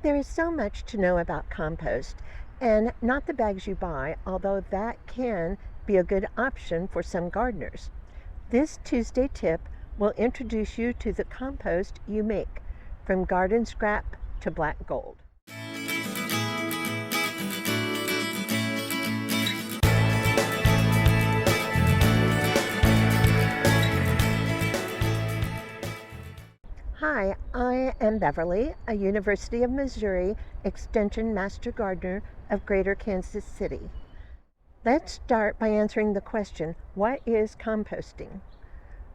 There is so much to know about compost, and not the bags you buy, although that can be a good option for some gardeners. This Tuesday tip will introduce you to the compost you make, from garden scrap to black gold. Hi, I am Beverly, a University of Missouri Extension Master Gardener of Greater Kansas City. Let's start by answering the question, what is composting?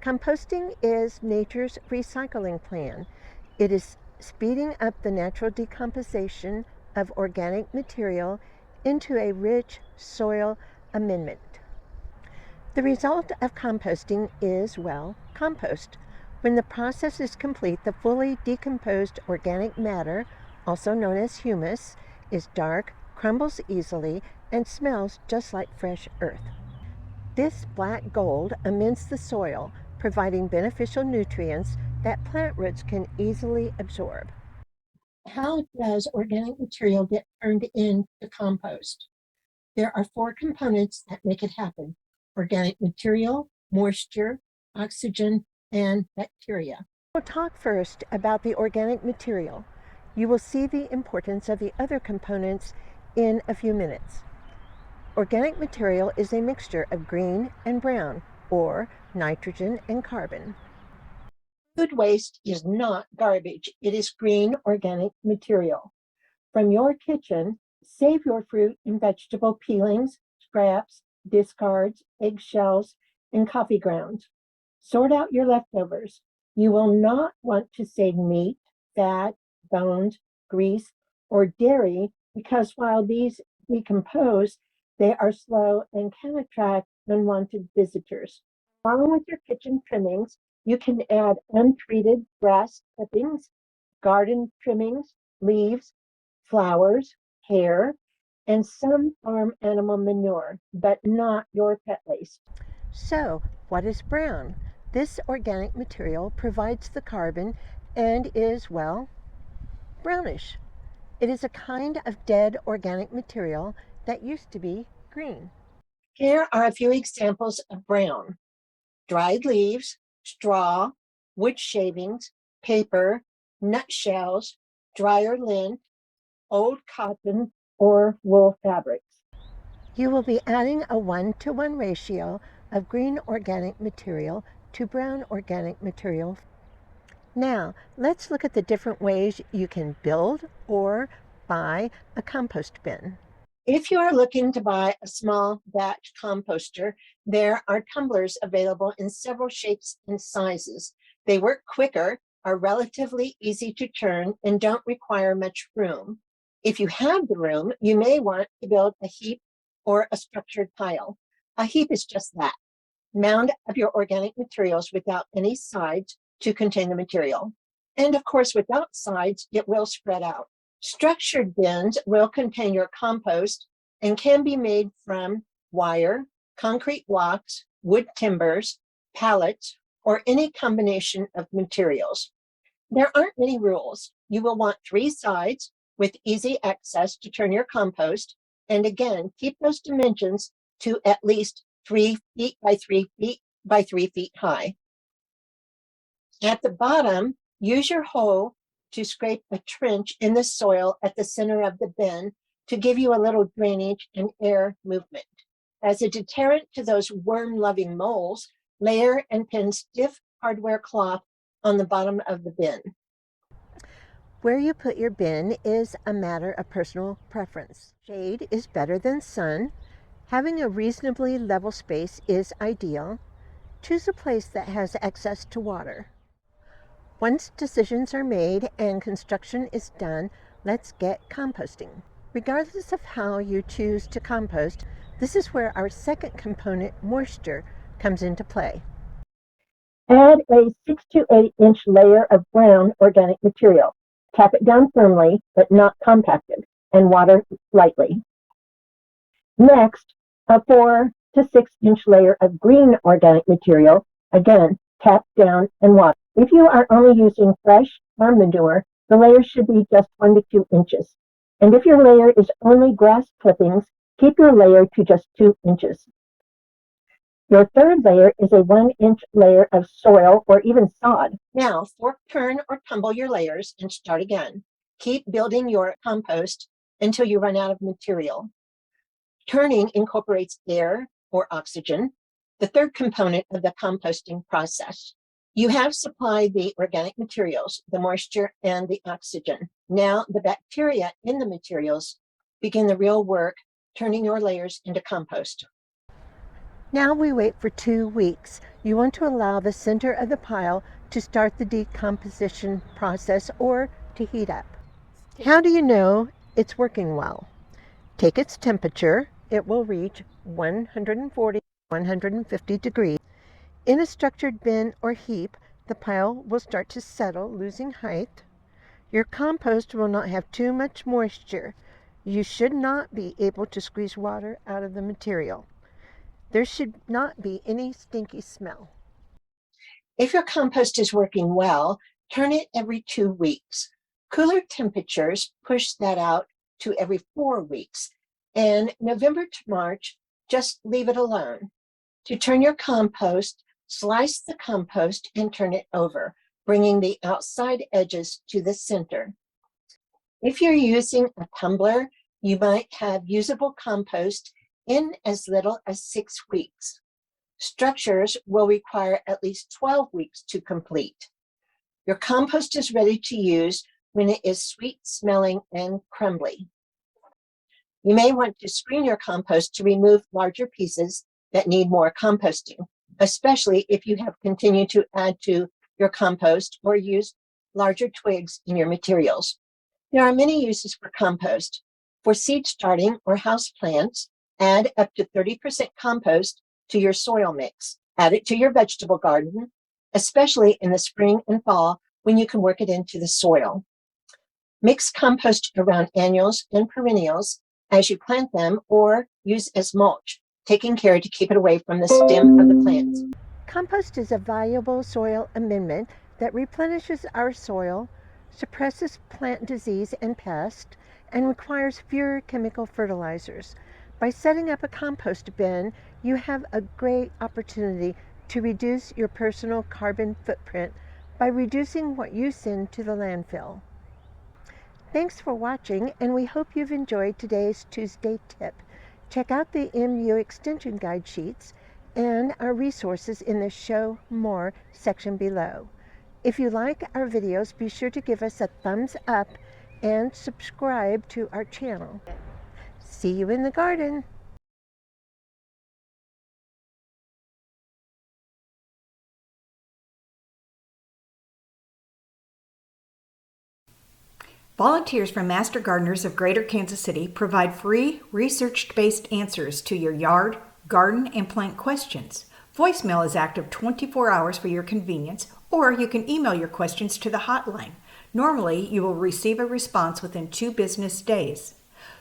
Composting is nature's recycling plan. It is speeding up the natural decomposition of organic material into a rich soil amendment. The result of composting is, well, compost. When the process is complete, the fully decomposed organic matter, also known as humus, is dark, crumbles easily, and smells just like fresh earth. This black gold amends the soil, providing beneficial nutrients that plant roots can easily absorb. How does organic material get turned into compost? There are 4 components that make it happen: organic material, moisture, oxygen, and bacteria. We'll talk first about the organic material. You will see the importance of the other components in a few minutes. Organic material is a mixture of green and brown, or nitrogen and carbon. Food waste is not garbage. It is green organic material. From your kitchen, save your fruit and vegetable peelings, scraps, discards, eggshells, and coffee grounds. Sort out your leftovers. You will not want to save meat, fat, bones, grease, or dairy because while these decompose, they are slow and can attract unwanted visitors. Along with your kitchen trimmings, you can add untreated grass clippings, garden trimmings, leaves, flowers, hair, and some farm animal manure, but not your pet waste. So, what is brown? This organic material provides the carbon and is, well, brownish. It is a kind of dead organic material that used to be green. Here are a few examples of brown: dried leaves, straw, wood shavings, paper, nutshells, dryer lint, old cotton, or wool fabrics. You will be adding a 1-to-1 ratio of green organic material to brown organic material. Now, let's look at the different ways you can build or buy a compost bin. If you are looking to buy a small batch composter, there are tumblers available in several shapes and sizes. They work quicker, are relatively easy to turn, and don't require much room. If you have the room, you may want to build a heap or a structured pile. A heap is just that: mound up your organic materials without any sides to contain the material. And of course, without sides, it will spread out. Structured bins will contain your compost and can be made from wire, concrete blocks, wood timbers, pallets, or any combination of materials. There aren't many rules. You will want 3 sides with easy access to turn your compost. And again, keep those dimensions to at least 3 feet by 3 feet by 3 feet high. At the bottom, use your hoe to scrape a trench in the soil at the center of the bin to give you a little drainage and air movement. As a deterrent to those worm-loving moles, layer and pin stiff hardware cloth on the bottom of the bin. Where you put your bin is a matter of personal preference. Shade is better than sun. Having a reasonably level space is ideal. Choose a place that has access to water. Once decisions are made and construction is done, let's get composting. Regardless of how you choose to compost, this is where our second component, moisture, comes into play. Add a 6 to 8 inch layer of brown organic material. Tap it down firmly, but not compacted, and water lightly. Next, a 4 to 6 inch layer of green organic material. Again, tap down and water. If you are only using fresh farm manure, The layer should be just 1 to 2 inches. And if your layer is only grass clippings, keep your layer to just 2 inches. Your third layer is a 1-inch layer of soil or even sod. Now, fork, turn, or tumble your layers and start again. Keep building your compost until you run out of material. Turning incorporates air or oxygen, the third component of the composting process. You have supplied the organic materials, the moisture, and the oxygen. Now, the bacteria in the materials begin the real work, turning your layers into compost. Now we wait for 2 weeks. You want to allow the center of the pile to start the decomposition process or to heat up. How do you know it's working well? Take its temperature. It will reach 140 to 150 degrees. In a structured bin or heap, the pile will start to settle, losing height. Your compost will not have too much moisture. You should not be able to squeeze water out of the material. There should not be any stinky smell. If your compost is working well, turn it every 2 weeks. Cooler temperatures push that out to every 4 weeks. And November to March, just leave it alone. To turn your compost, slice the compost and turn it over, bringing the outside edges to the center. If you're using a tumbler, you might have usable compost in as little as 6 weeks. Structures will require at least 12 weeks to complete. Your compost is ready to use when it is sweet smelling and crumbly. You may want to screen your compost to remove larger pieces that need more composting, especially if you have continued to add to your compost or use larger twigs in your materials. There are many uses for compost. For seed starting or house plants, add up to 30% compost to your soil mix. Add it to your vegetable garden, especially in the spring and fall when you can work it into the soil. Mix compost around annuals and perennials as you plant them or use as mulch, taking care to keep it away from the stem of the plants. Compost is a valuable soil amendment that replenishes our soil, suppresses plant disease and pest, and requires fewer chemical fertilizers. By setting up a compost bin, you have a great opportunity to reduce your personal carbon footprint by reducing what you send to the landfill. Thanks for watching, and we hope you've enjoyed today's Tuesday tip. Check out the MU Extension Guide sheets and our resources in the Show More section below. If you like our videos, be sure to give us a thumbs up and subscribe to our channel. See you in the garden. Volunteers from Master Gardeners of Greater Kansas City provide free, research-based answers to your yard, garden, and plant questions. Voicemail is active 24 hours for your convenience, or you can email your questions to the hotline. Normally, you will receive a response within 2 business days.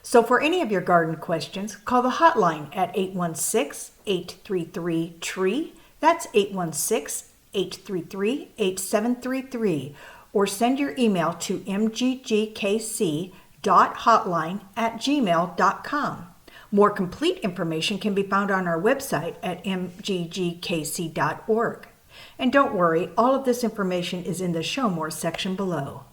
So for any of your garden questions, call the hotline at 816-833-TREE. That's 816-833-8733. Or send your email to mggkc.hotline@gmail.com. More complete information can be found on our website at mggkc.org. And don't worry, all of this information is in the Show More section below.